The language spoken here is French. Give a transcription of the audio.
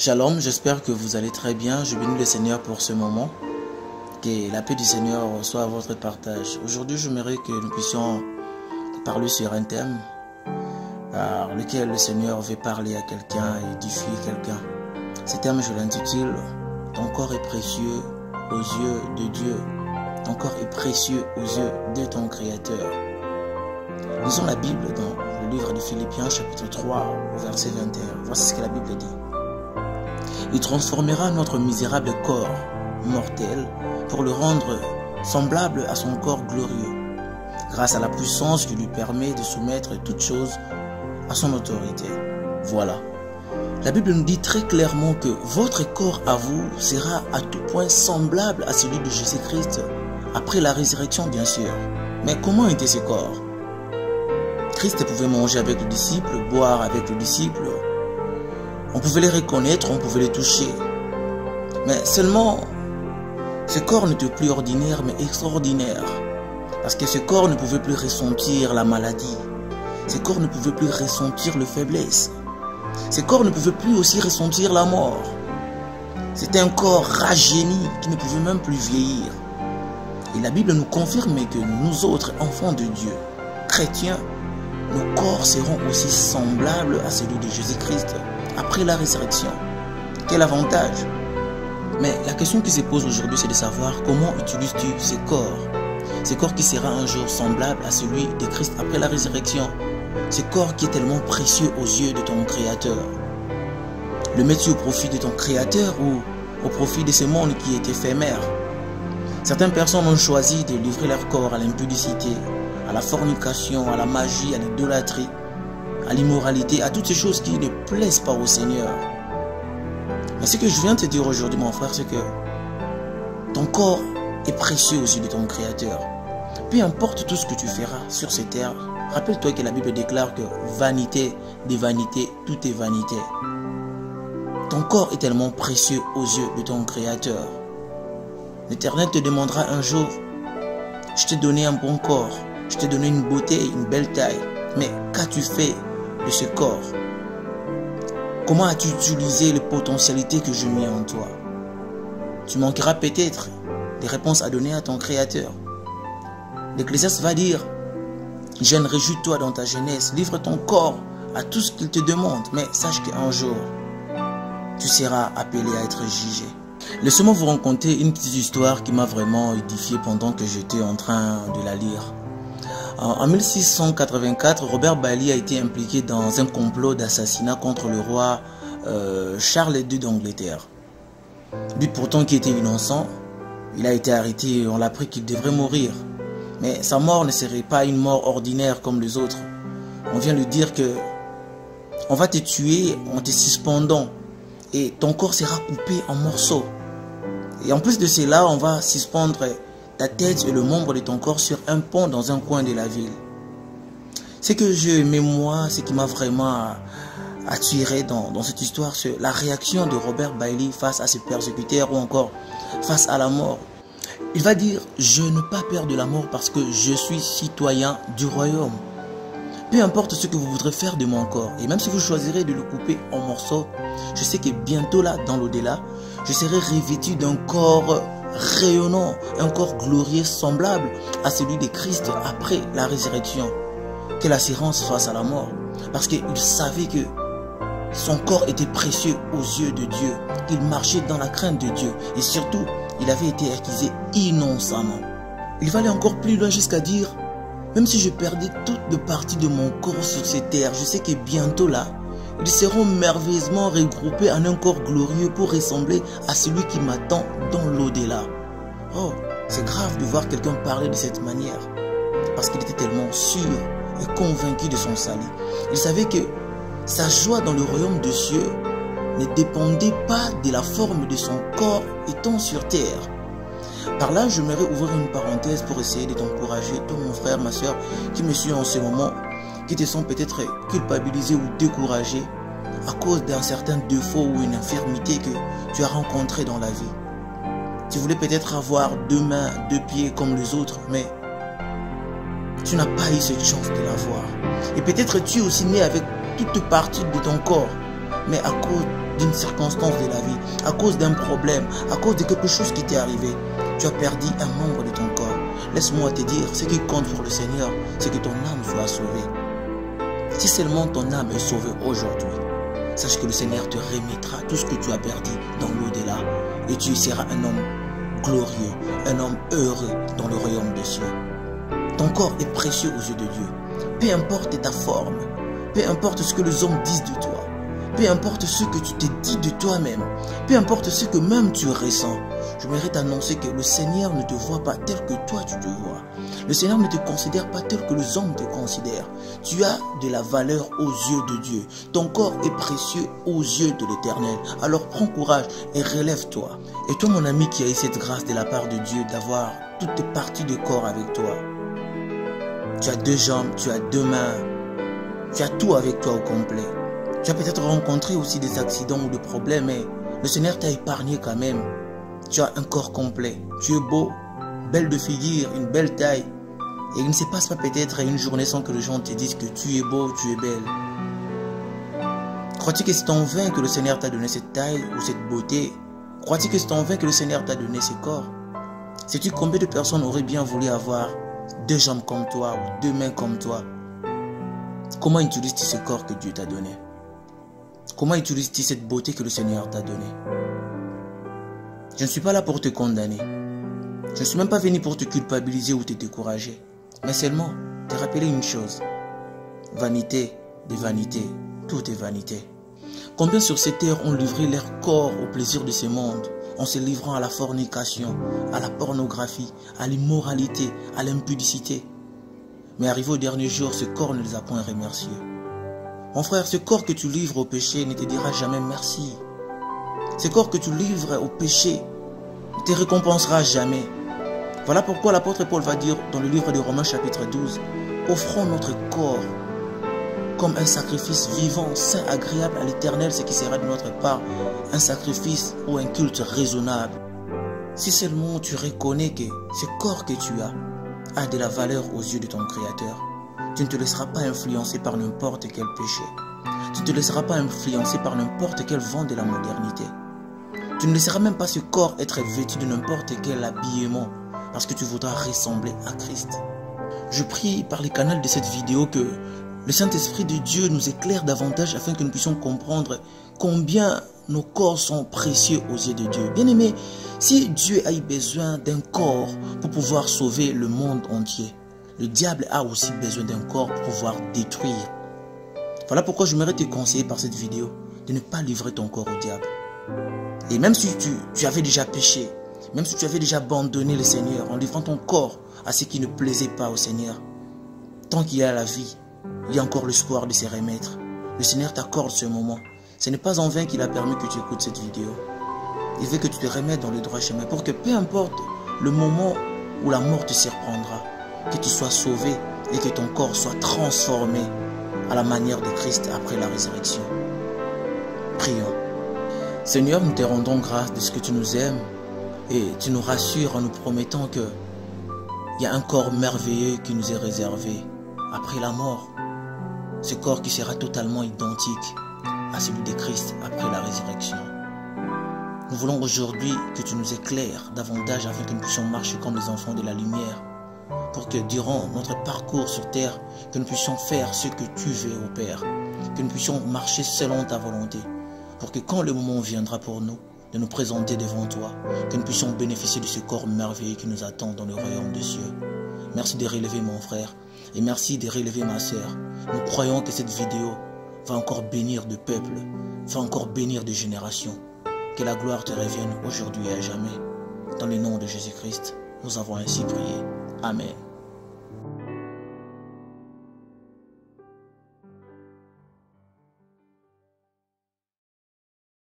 Shalom, j'espère que vous allez très bien. Je bénis le Seigneur pour ce moment. Que la paix du Seigneur soit à votre partage. Aujourd'hui, j'aimerais que nous puissions parler sur un thème par lequel le Seigneur veut parler à quelqu'un et édifier quelqu'un. Ce thème, je l'intitule « Ton corps est précieux aux yeux de Dieu. Ton corps est précieux aux yeux de ton Créateur. » Lisons la Bible dans le livre de Philippiens, chapitre 3, verset 21. Voici ce que la Bible dit. Il transformera notre misérable corps mortel pour le rendre semblable à son corps glorieux, grâce à la puissance qui lui permet de soumettre toutes choses à son autorité. Voilà. La Bible nous dit très clairement que votre corps à vous sera à tout point semblable à celui de Jésus-Christ, après la résurrection bien sûr. Mais comment était ce corps? Christ pouvait manger avec les disciples, boire avec les disciples. On pouvait les reconnaître, on pouvait les toucher. Mais seulement, ce corps n'était plus ordinaire, mais extraordinaire. Parce que ce corps ne pouvait plus ressentir la maladie. Ce corps ne pouvait plus ressentir la faiblesse. Ce corps ne pouvait plus aussi ressentir la mort. C'était un corps rajeuni qui ne pouvait même plus vieillir. Et la Bible nous confirme que nous autres, enfants de Dieu, chrétiens, nos corps seront aussi semblables à celui de Jésus-Christ après la résurrection. Quel avantage! Mais la question qui se pose aujourd'hui, c'est de savoir comment utilises-tu ce corps qui sera un jour semblable à celui de Christ après la résurrection, ce corps qui est tellement précieux aux yeux de ton Créateur. Le mets-tu au profit de ton Créateur ou au profit de ce monde qui est éphémère? Certaines personnes ont choisi de livrer leur corps à l'impudicité, à la fornication, à la magie, à l'idolâtrie, à l'immoralité, à toutes ces choses qui ne plaisent pas au Seigneur. Mais ce que je viens de te dire aujourd'hui, mon frère, c'est que ton corps est précieux aux yeux de ton Créateur. Peu importe tout ce que tu feras sur cette terre, rappelle-toi que la Bible déclare que vanité des vanités, tout est vanité. Ton corps est tellement précieux aux yeux de ton Créateur. L'Éternel te demandera un jour, je t'ai donné un bon corps, je t'ai donné une beauté, une belle taille, mais qu'as-tu fait de ce corps? Comment as-tu utilisé les potentialités que je mets en toi? Tu manqueras peut-être des réponses à donner à ton Créateur. L'Ecclésiaste va dire, jeune, réjouis-toi dans ta jeunesse, livre ton corps à tout ce qu'il te demande, mais sache qu'un jour, tu seras appelé à être jugé. Laissez-moi vous raconter une petite histoire qui m'a vraiment édifié pendant que j'étais en train de la lire. En 1684, Robert Bailly a été impliqué dans un complot d'assassinat contre le roi Charles II d'Angleterre. Lui pourtant qui était innocent, il a été arrêté et on l'a appris qu'il devrait mourir. Mais sa mort ne serait pas une mort ordinaire comme les autres. On vient lui dire que on va te tuer en te suspendant et ton corps sera coupé en morceaux. Et en plus de cela, on va suspendre ta tête et le membre de ton corps sur un pont dans un coin de la ville. Ce que je mémoire, ce qui m'a vraiment attiré dans cette histoire, c'est la réaction de Robert Bailly face à ses persécuteurs ou encore face à la mort. Il va dire, je n'ai pas peur de la mort parce que je suis citoyen du royaume. Peu importe ce que vous voudrez faire de mon corps, et même si vous choisirez de le couper en morceaux, je sais que bientôt là, dans l'au-delà, je serai revêtu d'un corps rayonnant, un corps glorieux semblable à celui de Christ après la résurrection. Quelle assurance face à la mort, parce qu'il savait que son corps était précieux aux yeux de Dieu. Il marchait dans la crainte de Dieu et surtout, il avait été accusé innocemment. Il va aller encore plus loin jusqu'à dire, même si je perdais toutes les parties de mon corps sur cette terre, je sais que bientôt là, ils seront merveilleusement regroupés en un corps glorieux pour ressembler à celui qui m'attend dans l'au-delà. Oh, c'est grave de voir quelqu'un parler de cette manière. Parce qu'il était tellement sûr et convaincu de son salut. Il savait que sa joie dans le royaume des cieux ne dépendait pas de la forme de son corps étant sur terre. Par là, j'aimerais ouvrir une parenthèse pour essayer de t'encourager, toi mon frère, ma soeur, qui me suit en ce moment, qui te sont peut-être culpabilisés ou découragés à cause d'un certain défaut ou une infirmité que tu as rencontré dans la vie. Tu voulais peut-être avoir 2 mains, 2 pieds comme les autres, mais tu n'as pas eu cette chance de l'avoir. Et peut-être tu es aussi né avec toute partie de ton corps, mais à cause d'une circonstance de la vie, à cause d'un problème, à cause de quelque chose qui t'est arrivé, tu as perdu un membre de ton corps. Laisse-moi te dire, ce qui compte pour le Seigneur, c'est que ton âme soit sauvée. Si seulement ton âme est sauvée aujourd'hui, sache que le Seigneur te remettra tout ce que tu as perdu dans l'au-delà et tu seras un homme glorieux, un homme heureux dans le royaume des cieux. Ton corps est précieux aux yeux de Dieu. Peu importe ta forme, peu importe ce que les hommes disent de toi, peu importe ce que tu te dis de toi-même, peu importe ce que même tu ressens, je voudrais t'annoncer que le Seigneur ne te voit pas tel que toi tu te vois. Le Seigneur ne te considère pas tel que les hommes te considèrent. Tu as de la valeur aux yeux de Dieu. Ton corps est précieux aux yeux de l'Éternel. Alors prends courage et relève-toi. Et toi mon ami qui as eu cette grâce de la part de Dieu d'avoir toutes tes parties de corps avec toi. Tu as 2 jambes, tu as 2 mains, tu as tout avec toi au complet. Tu as peut-être rencontré aussi des accidents ou des problèmes, mais le Seigneur t'a épargné quand même. Tu as un corps complet, tu es beau, belle de figure, une belle taille. Et il ne se passe pas peut-être une journée sans que les gens te disent que tu es beau, tu es belle. Crois-tu que c'est en vain que le Seigneur t'a donné cette taille ou cette beauté? Crois-tu que c'est en vain que le Seigneur t'a donné ce corps? Sais-tu combien de personnes auraient bien voulu avoir 2 jambes comme toi ou 2 mains comme toi? Comment utilises-tu ce corps que Dieu t'a donné? Comment utilises-tu cette beauté que le Seigneur t'a donnée? Je ne suis pas là pour te condamner. Je ne suis même pas venu pour te culpabiliser ou te décourager. Mais seulement te rappeler une chose. Vanité de vanité, tout est vanité. Combien sur cette terre ont livré leur corps au plaisir de ce monde, en se livrant à la fornication, à la pornographie, à l'immoralité, à l'impudicité. Mais arrivé au dernier jour, ce corps ne les a point remerciés. Mon frère, ce corps que tu livres au péché ne te dira jamais merci. Ce corps que tu livres au péché ne te récompensera jamais. Voilà pourquoi l'apôtre Paul va dire dans le livre de Romains chapitre 12, « Offrons notre corps comme un sacrifice vivant, saint, agréable à l'Éternel, ce qui sera de notre part un sacrifice ou un culte raisonnable. » Si seulement tu reconnais que ce corps que tu as de la valeur aux yeux de ton Créateur, tu ne te laisseras pas influencer par n'importe quel péché. Tu ne te laisseras pas influencer par n'importe quel vent de la modernité. Tu ne laisseras même pas ce corps être vêtu de n'importe quel habillement parce que tu voudras ressembler à Christ. Je prie par les canaux de cette vidéo que le Saint-Esprit de Dieu nous éclaire davantage afin que nous puissions comprendre combien nos corps sont précieux aux yeux de Dieu. Bien-aimé, si Dieu a eu besoin d'un corps pour pouvoir sauver le monde entier, le diable a aussi besoin d'un corps pour pouvoir détruire. Voilà pourquoi je m'aimerais te conseiller par cette vidéo de ne pas livrer ton corps au diable. Et même si tu avais déjà péché, même si tu avais déjà abandonné le Seigneur en livrant ton corps à ce qui ne plaisait pas au Seigneur, tant qu'il y a la vie, il y a encore l'espoir de se remettre. Le Seigneur t'accorde ce moment. Ce n'est pas en vain qu'il a permis que tu écoutes cette vidéo. Il veut que tu te remettes dans le droit chemin pour que peu importe le moment où la mort te surprendra, que tu sois sauvé et que ton corps soit transformé à la manière de Christ après la résurrection. Prions. Seigneur, nous te rendons grâce de ce que tu nous aimes et tu nous rassures en nous promettant que il y a un corps merveilleux qui nous est réservé après la mort. Ce corps qui sera totalement identique à celui de Christ après la résurrection. Nous voulons aujourd'hui que tu nous éclaires davantage afin que nous puissions marcher comme les enfants de la lumière, pour que durant notre parcours sur terre, que nous puissions faire ce que tu veux, ô Père, que nous puissions marcher selon ta volonté, pour que quand le moment viendra pour nous de nous présenter devant toi, que nous puissions bénéficier de ce corps merveilleux qui nous attend dans le royaume des cieux. Merci de relever mon frère et merci de relever ma sœur. Nous croyons que cette vidéo va encore bénir de peuples, va encore bénir de générations. Que la gloire te revienne aujourd'hui et à jamais. Dans le nom de Jésus-Christ, nous avons ainsi prié. Amen.